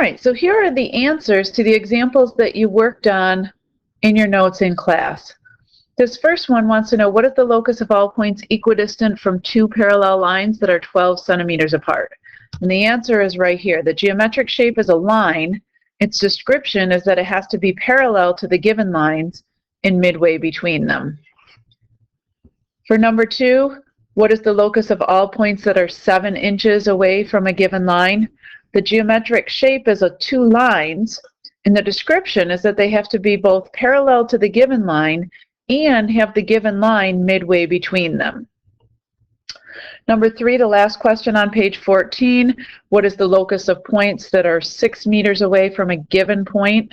right, so here are the answers to the examples that you worked on in your notes in class. This first one wants to know, what is the locus of all points equidistant from two parallel lines that are 12 centimeters apart? And the answer is right here. The geometric shape is a line. Its description is that it has to be parallel to the given lines and midway between them. For number 2, what is the locus of all points that are 7 inches away from a given line? The geometric shape is a 2 lines, and the description is that they have to be both parallel to the given line and have the given line midway between them. Number 3, the last question on page 14, what is the locus of points that are 6 meters away from a given point?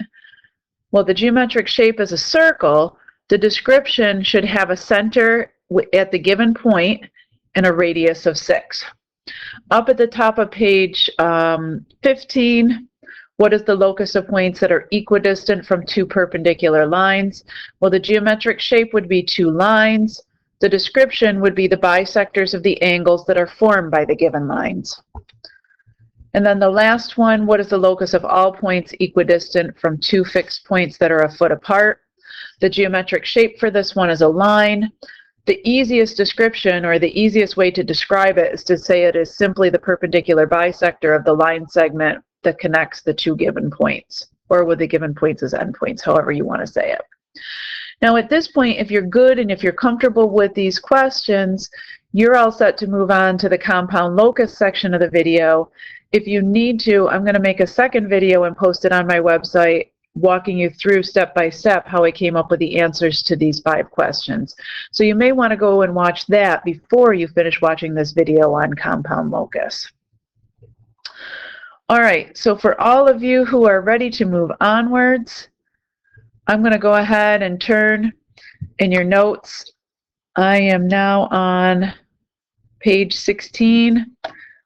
Well, the geometric shape is a circle. The description should have a center at the given point and a radius of 6. Up at the top of page 15, what is the locus of points that are equidistant from two perpendicular lines? Well, the geometric shape would be 2 lines. The description would be the bisectors of the angles that are formed by the given lines. And then the last one, what is the locus of all points equidistant from 2 fixed points that are a foot apart? The geometric shape for this one is a line. The easiest description, or the easiest way to describe it, is to say it is simply the perpendicular bisector of the line segment that connects the 2 given points, or with the given points as endpoints, however you want to say it. Now at this point, if you're good and if you're comfortable with these questions, you're all set to move on to the compound locus section of the video. If you need to, I'm going to make a second video and post it on my website, walking you through step by step how I came up with the answers to these 5 questions. So you may want to go and watch that before you finish watching this video on compound locus. All right, so for all of you who are ready to move onwards, I'm going to go ahead and turn in your notes. I am now on page 16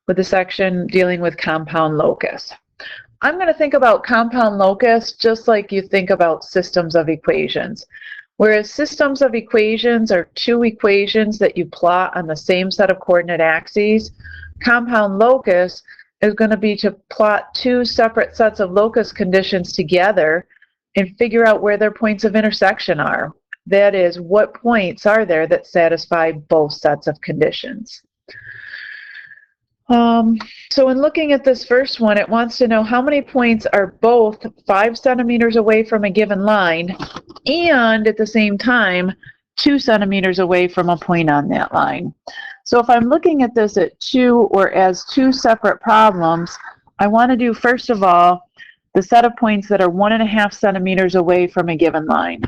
with the section dealing with compound locus. I'm going to think about compound locus just like you think about systems of equations. Whereas systems of equations are 2 equations that you plot on the same set of coordinate axes, compound locus is going to be to plot 2 separate sets of locus conditions together and figure out where their points of intersection are. That is, what points are there that satisfy both sets of conditions. So in looking at this first one, it wants to know how many points are both 5 centimeters away from a given line and at the same time 2 centimeters away from a point on that line. So if I'm looking at this at 2 or as 2 separate problems, I want to do first of all the set of points that are 1.5 centimeters away from a given line.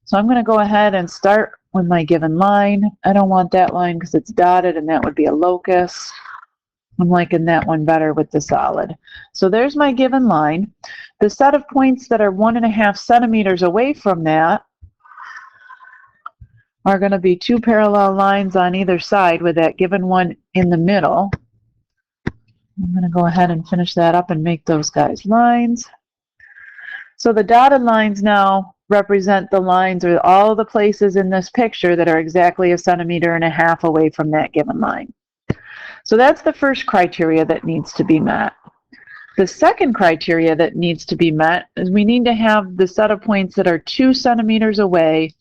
So I'm going to go ahead and start with my given line. I don't want that line because it's dotted and that would be a locus. I'm liking that one better with the solid. So there's my given line. The set of points that are 1.5 centimeters away from that are going to be 2 parallel lines on either side with that given one in the middle. I'm going to go ahead and finish that up and make those guys lines. So the dotted lines now represent the lines or all the places in this picture that are exactly 1.5 centimeters away from that given line. So that's the first criteria that needs to be met. The second criteria that needs to be met is we need to have the set of points that are 2 centimeters away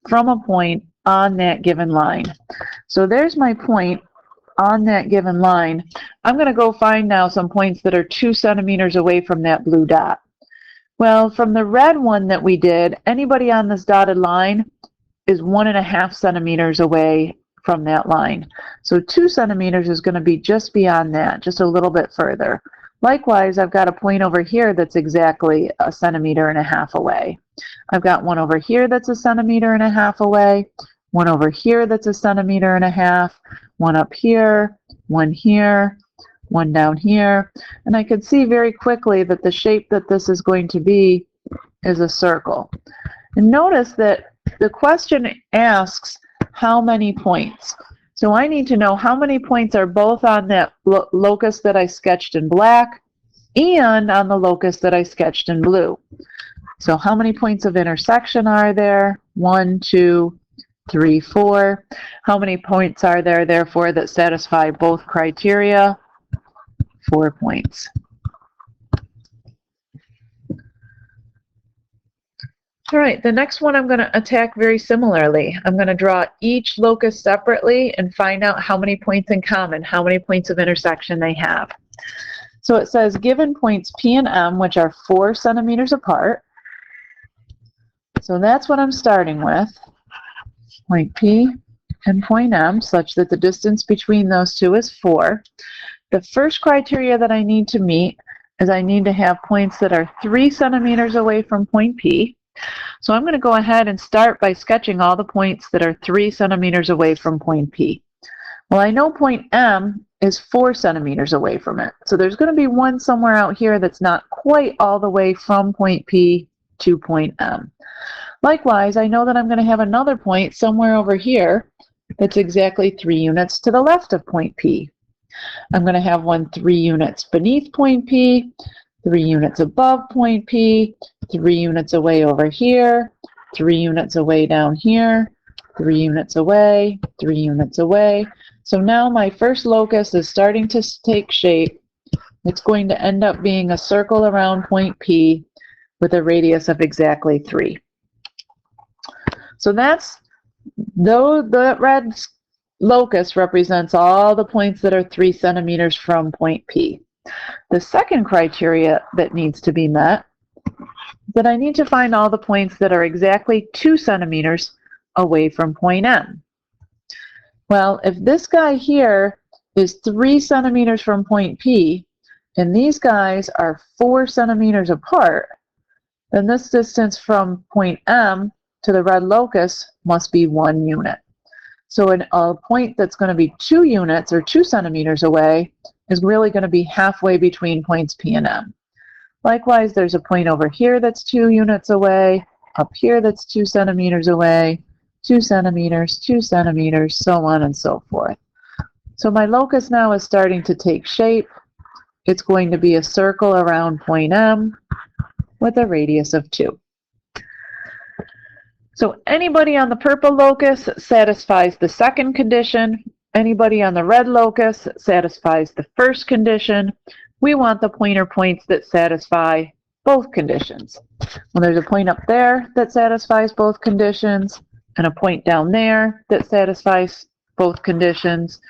from a point on that given line. So there's my point on that given line. I'm going to go find now some points that are 2 centimeters away from that blue dot. Well, from the red one that we did, anybody on this dotted line is 1.5 centimeters away from that line. So 2 centimeters is going to be just beyond that, just a little bit further. Likewise, I've got a point over here that's exactly 1.5 centimeters away. I've got one over here that's 1.5 centimeters away, one over here that's 1.5 centimeters, one up here, one down here. And I can see very quickly that the shape that this is going to be is a circle. And notice that the question asks how many points. So I need to know how many points are both on that locus that I sketched in black and on the locus that I sketched in blue. So how many points of intersection are there? 1, 2, 3, 4. How many points are there, therefore, that satisfy both criteria? 4 points. All right, the next one I'm going to attack very similarly. I'm going to draw each locus separately and find out how many points in common, how many points of intersection they have. So it says given points P and M, which are 4 centimeters apart. So that's what I'm starting with, point P and point M, such that the distance between those two is 4. The first criteria that I need to meet is I need to have points that are 3 centimeters away from point P. So I'm going to go ahead and start by sketching all the points that are 3 centimeters away from point P. Well, I know point M is 4 centimeters away from it. So there's going to be one somewhere out here that's not quite all the way from point P to point M. Likewise, I know that I'm going to have another point somewhere over here that's exactly 3 units to the left of point P. I'm going to have one 3 units beneath point P, 3 units above point P, 3 units away over here, 3 units away down here, 3 units away, 3 units away. So now my first locus is starting to take shape. It's going to end up being a circle around point P with a radius of exactly 3. So that's, though the red locus represents all the points that are 3 centimeters from point P. The second criteria that needs to be met is that I need to find all the points that are exactly 2 centimeters away from point M. Well, if this guy here is 3 centimeters from point P, and these guys are 4 centimeters apart, then this distance from point M to the red locus must be 1 unit. So a point that's going to be 2 units or 2 centimeters away is really going to be halfway between points P and M. Likewise, there's a point over here that's 2 units away, up here that's 2 centimeters away, 2 centimeters, 2 centimeters, so on and so forth. So my locus now is starting to take shape. It's going to be a circle around point M with a radius of 2. So anybody on the purple locus satisfies the second condition. Anybody on the red locus satisfies the first condition. We want the pointer points that satisfy both conditions. Well, there's a point up there that satisfies both conditions, and a point down there that satisfies both conditions.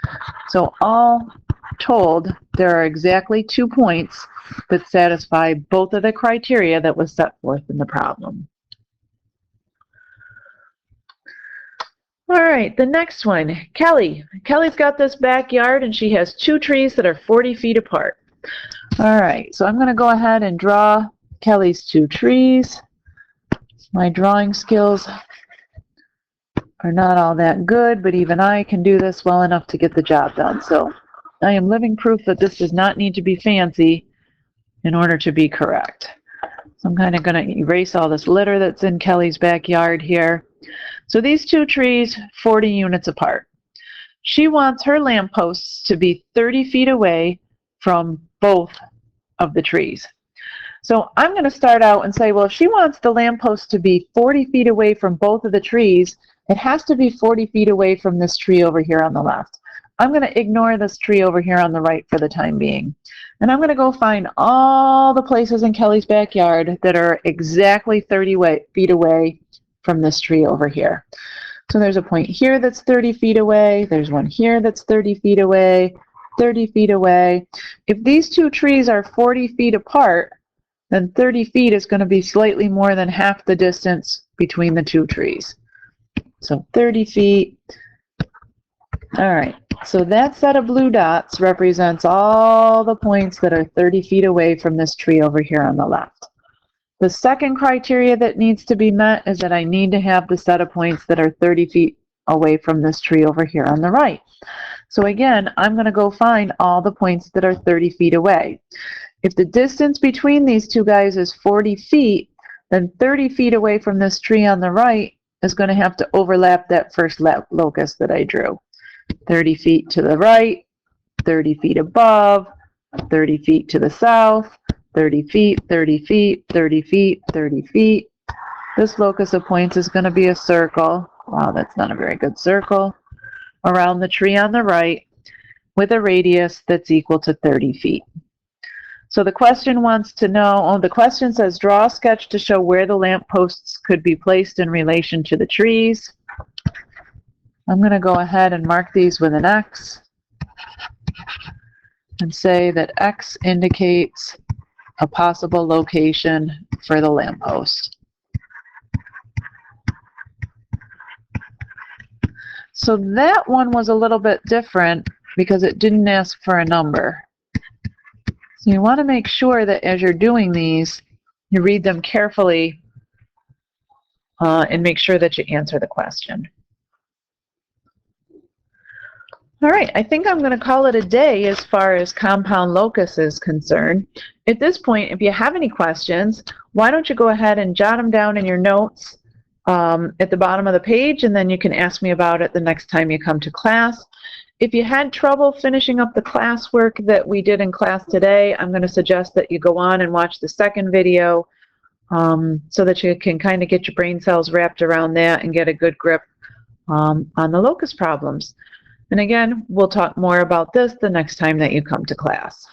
So all told, there are exactly 2 points that satisfy both of the criteria that was set forth in the problem. All right, the next one, Kelly. Kelly's got this backyard and she has 2 trees that are 40 feet apart. All right, so I'm going to go ahead and draw Kelly's 2 trees. My drawing skills are not all that good, but even I can do this well enough to get the job done. So I am living proof that this does not need to be fancy in order to be correct. So I'm kind of going to erase all this litter that's in Kelly's backyard here. So these 2 trees, 40 units apart. She wants her lampposts to be 30 feet away from both of the trees. So I'm going to start out and say, well, if she wants the lamppost to be 40 feet away from both of the trees, it has to be 40 feet away from this tree over here on the left. I'm going to ignore this tree over here on the right for the time being. And I'm going to go find all the places in Kelly's backyard that are exactly 30 feet away from this tree over here. So there's a point here that's 30 feet away. There's one here that's 30 feet away, 30 feet away. If these 2 trees are 40 feet apart, then 30 feet is going to be slightly more than half the distance between the 2 trees. So 30 feet. All right, so that set of blue dots represents all the points that are 30 feet away from this tree over here on the left. The second criteria that needs to be met is that I need to have the set of points that are 30 feet away from this tree over here on the right. So again, I'm going to go find all the points that are 30 feet away. If the distance between these 2 guys is 40 feet, then 30 feet away from this tree on the right is going to have to overlap that first locus that I drew. 30 feet to the right, 30 feet above, 30 feet to the south, 30 feet, 30 feet, 30 feet, 30 feet. This locus of points is going to be a circle. Wow, that's not a very good circle. Around the tree on the right with a radius that's equal to 30 feet. So the question wants to know, the question says, draw a sketch to show where the lamp posts could be placed in relation to the trees. I'm going to go ahead and mark these with an X and say that X indicates a possible location for the lamppost. So that one was a little bit different because it didn't ask for a number. So you want to make sure that as you're doing these, you read them carefully and make sure that you answer the question. All right, I think I'm going to call it a day as far as compound locus is concerned. At this point, if you have any questions, why don't you go ahead and jot them down in your notes at the bottom of the page, and then you can ask me about it the next time you come to class. If you had trouble finishing up the classwork that we did in class today, I'm going to suggest that you go on and watch the second video so that you can kind of get your brain cells wrapped around that and get a good grip on the locus problems. And again, we'll talk more about this the next time that you come to class.